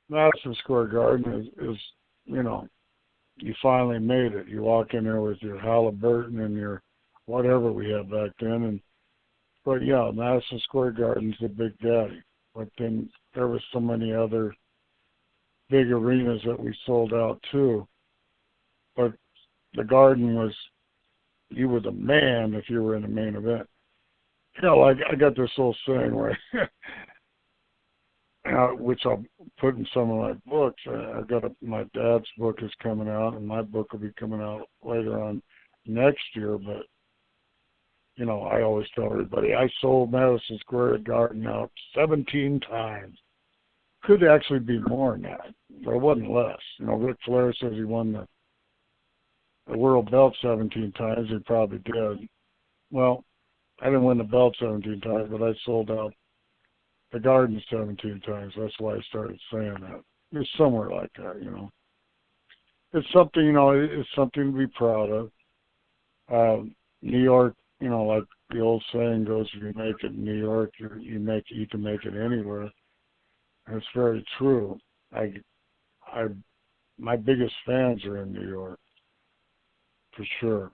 Madison Square Garden is you finally made it. You walk in there with your Halliburton and your whatever we had back then, but yeah, Madison Square Garden's the big daddy. But then there was so many other big arenas that we sold out too. But the Garden was, you were the man if you were in the main event. Like I got this whole saying where, which I'll put in some of my books. My dad's book is coming out, and my book will be coming out later on next year. But I always tell everybody I sold Madison Square Garden out 17 times. Could actually be more than that, but it wasn't less. Ric Flair says he won the world belt 17 times. He probably did. Well, I didn't win the belt 17 times, but I sold out the Garden 17 times. That's why I started saying that. It's somewhere like that, It's something, it's something to be proud of. New York, like the old saying goes, if you make it in New York, you can make it anywhere. And it's very true. My biggest fans are in New York, for sure.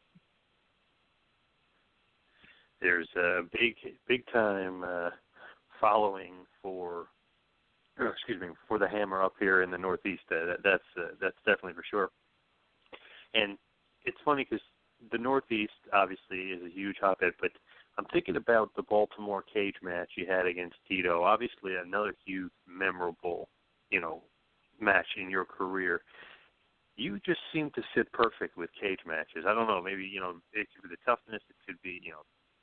There's a big time following for the Hammer up here in the Northeast. That's definitely for sure. And it's funny because the Northeast obviously is a huge hotbed, but I'm thinking about the Baltimore cage match you had against Tito. Obviously, another huge, memorable, match in your career. You just seem to sit perfect with cage matches. I don't know, maybe it could be the toughness, it could be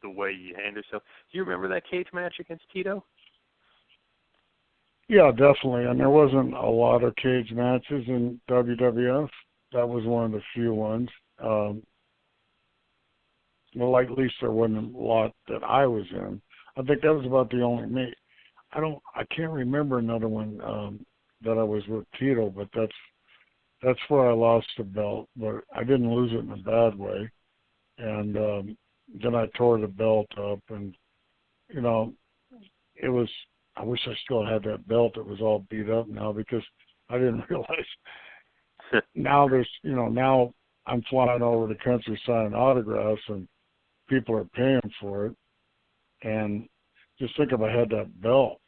the way you handle yourself. Do you remember that cage match against Tito? Yeah, definitely. And there wasn't a lot of cage matches in WWF. That was one of the few ones. Well, at least there wasn't a lot that I was in. I think that was about the only me. I can't remember another one that I was with Tito, but that's where I lost the belt. But I didn't lose it in a bad way. And then I tore the belt up, and it was. I wish I still had that belt. It was all beat up now because I didn't realize. Now now I'm flying over the country signing autographs, and people are paying for it. And just think if I had that belt.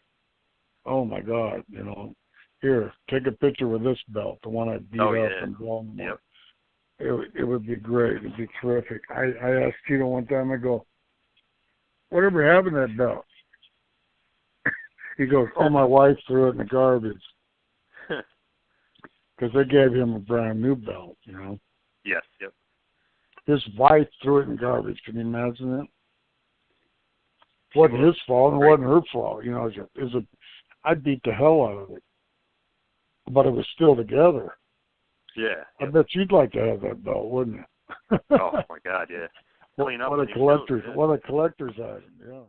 Oh my God, here, take a picture with this belt, the one I beat up and blown. Yep. It would be great. It'd be terrific. I asked Tito one time, I go, whatever happened to that belt? He goes, my wife threw it in the garbage. Because they gave him a brand new belt, Yes, yep. His wife threw it in the garbage. Can you imagine that? It wasn't his fault, and it wasn't her fault. I beat the hell out of it. But it was still together. Yeah. I bet you'd like to have that belt, wouldn't you? Oh, my God, yeah. What a collector's item, yeah.